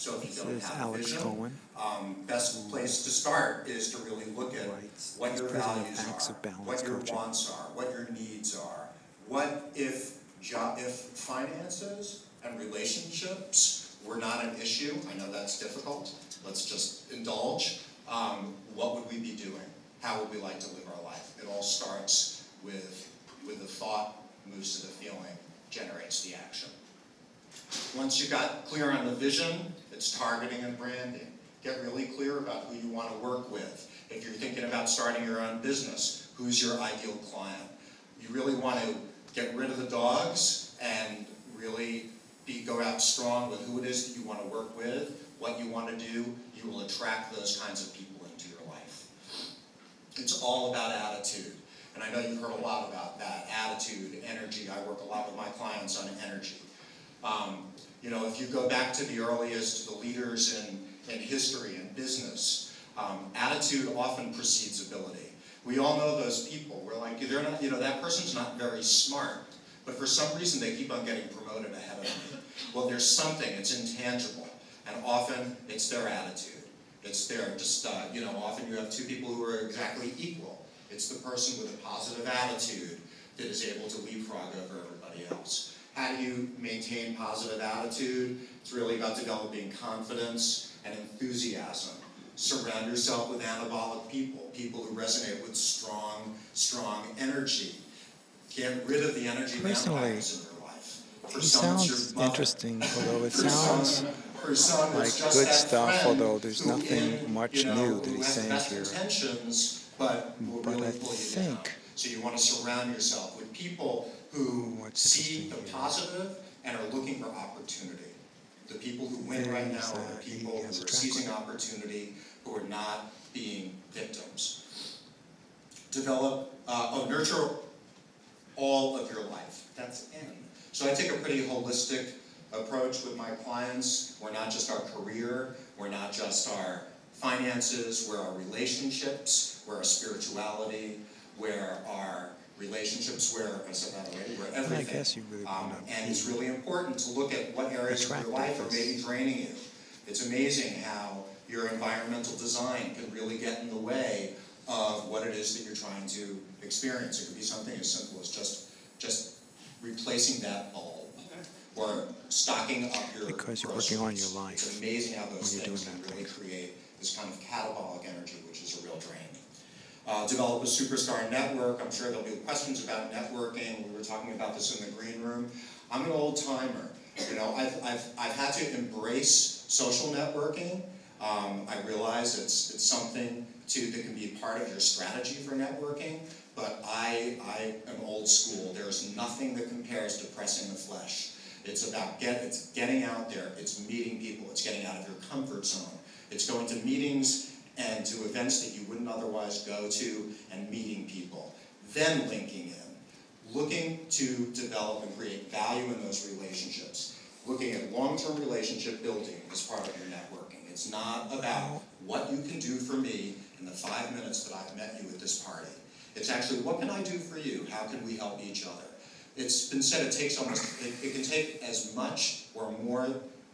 So if you don't This is have a vision, Cohen, best place to start is to really look at what your values are, what your wants are, what your needs are. What if finances and relationships were not an issue? I know that's difficult. Let's just indulge. What would we be doing? How would we like to live our life? It all starts with the thought, moves to the feeling, generates the action. Once you got clear on the vision, it's targeting and branding. Get really clear about who you want to work with. If you're thinking about starting your own business, who's your ideal client? You really want to get rid of the dogs and really go out strong with who it is that you want to work with, what you want to do. You will attract those kinds of people into your life. It's all about attitude. And I know you've heard a lot about that, attitude, energy. I work a lot with my clients on energy. You know, if you go back to the earliest, the leaders in history and business, attitude often precedes ability. We all know those people. We're like, they're not, you know, that person's not very smart, but for some reason they keep on getting promoted ahead of me. Well, there's something, it's intangible, and often it's their attitude. It's their, you know, often you have two people who are exactly equal. It's the person with a positive attitude that is able to leapfrog over everybody else. How do you maintain positive attitude? It's really about developing confidence and enthusiasm. Surround yourself with anabolic people, people who resonate with strong energy. Get rid of the energy vampires in your life. For he some, sounds interesting, although it sounds like just good that stuff, friend although there's nothing much new that he's saying here. Intentions, but will really pull you down. So you want to surround yourself with people who see the positive and are looking for opportunity. The people who win right now are the people who are seizing opportunity, who are not being victims. Develop, nurture all of your life. That's N. So I take a pretty holistic approach with my clients. We're not just our career, we're not just our finances, we're our relationships, we're our spirituality, we're our relationships, where, I said that already, we're everything. I guess you really and it's really important to look at what areas of your life are maybe draining you. It's amazing how your environmental design can really get in the way of what it is that you're trying to experience. It could be something as simple as just replacing that bulb, or stocking up your because you're working on your life. It's amazing how those things can really create this kind of catabolic energy, which is a real drain. Develop a superstar network. I'm sure there'll be questions about networking. We were talking about this in the green room. I'm an old timer. You know, I've had to embrace social networking. I realize it's something that can be part of your strategy for networking, but I am old school. There's nothing that compares to pressing the flesh. It's about getting out there. It's meeting people. It's getting out of your comfort zone. It's going to meetings and to events that you wouldn't otherwise go to, and meeting people. Then linking in. Looking to develop and create value in those relationships. Looking at long-term relationship building as part of your networking. It's not about what you can do for me in the 5 minutes that I've met you at this party. It's actually, what can I do for you? How can we help each other? It's been said it can take as much or more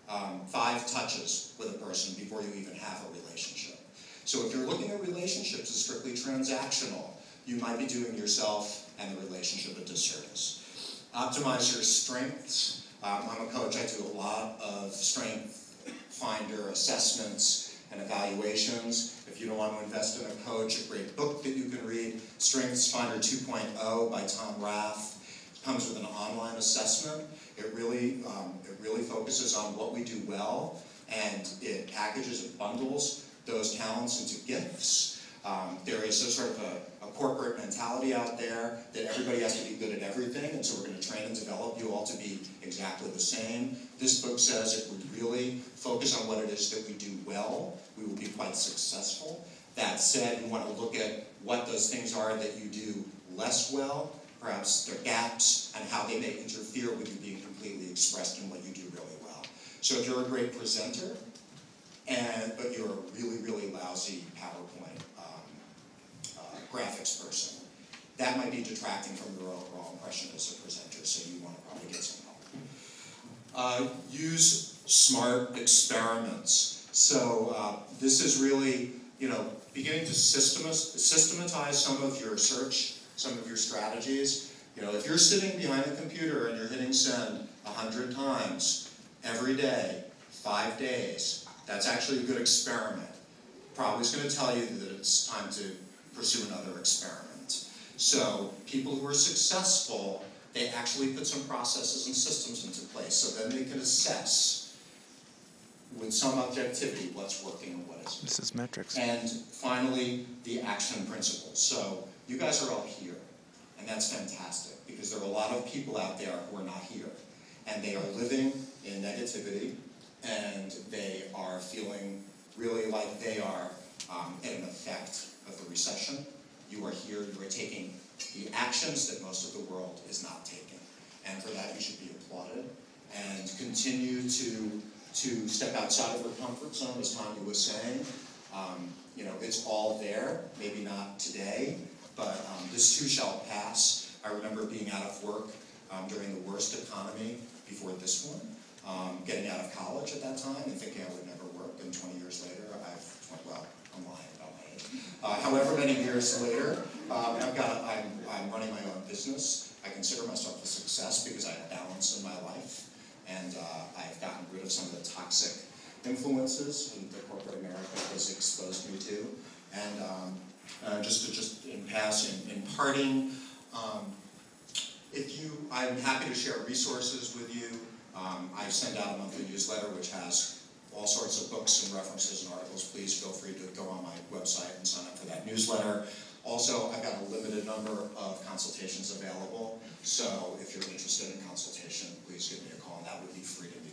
5 touches with a person before you even have a relationship. So if you're looking at relationships as strictly transactional, you might be doing yourself and the relationship a disservice. Optimize your strengths. I'm a coach. I do a lot of strength finder assessments and evaluations. If you don't want to invest in a coach, a great book that you can read, Strengths Finder 2.0 by Tom Rath. It comes with an online assessment. It really focuses on what we do well, and it packages and bundles those talents into gifts. There is a sort of a corporate mentality out there that everybody has to be good at everything, and so we're going to train and develop you all to be exactly the same. This book says if we really focus on what it is that we do well, we will be quite successful. That said, you want to look at what those things are that you do less well, perhaps their gaps, and how they may interfere with you being completely expressed in what you do really well. So if you're a great presenter, but you're a really, really lousy PowerPoint graphics person, that might be detracting from your overall impression as a presenter, so you want to probably get some help. use smart experiments. So this is really, beginning to systematize some of your search, some of your strategies. If you're sitting behind a computer and you're hitting send 100 times every day, 5 days, that's actually a good experiment. Probably is going to tell you that it's time to pursue another experiment. So people who are successful, they actually put some processes and systems into place, so then they can assess with some objectivity what's working and what isn't. This is metrics. And finally, the action principles. So you guys are all here, and that's fantastic, because there are a lot of people out there who are not here, and they are living in negativity, and they are feeling really like they are at an effect of the recession. You are here, you are taking the actions that most of the world is not taking. And for that, you should be applauded. And continue to step outside of your comfort zone, as Tonia was saying. It's all there, maybe not today, but this too shall pass. I remember being out of work during the worst economy before this one, getting out of college at that time and thinking I would never work, and 20 years later, I'm lying about my age. However many years later, I'm running my own business. I consider myself a success because I have balance in my life, and I've gotten rid of some of the toxic influences that corporate America has exposed me to. And just in parting, I'm happy to share resources with you. I send out a monthly newsletter which has all sorts of books and references and articles. Please feel free to go on my website and sign up for that newsletter. Also, I've got a limited number of consultations available, so if you're interested in consultation, please give me a call, and that would be free to me.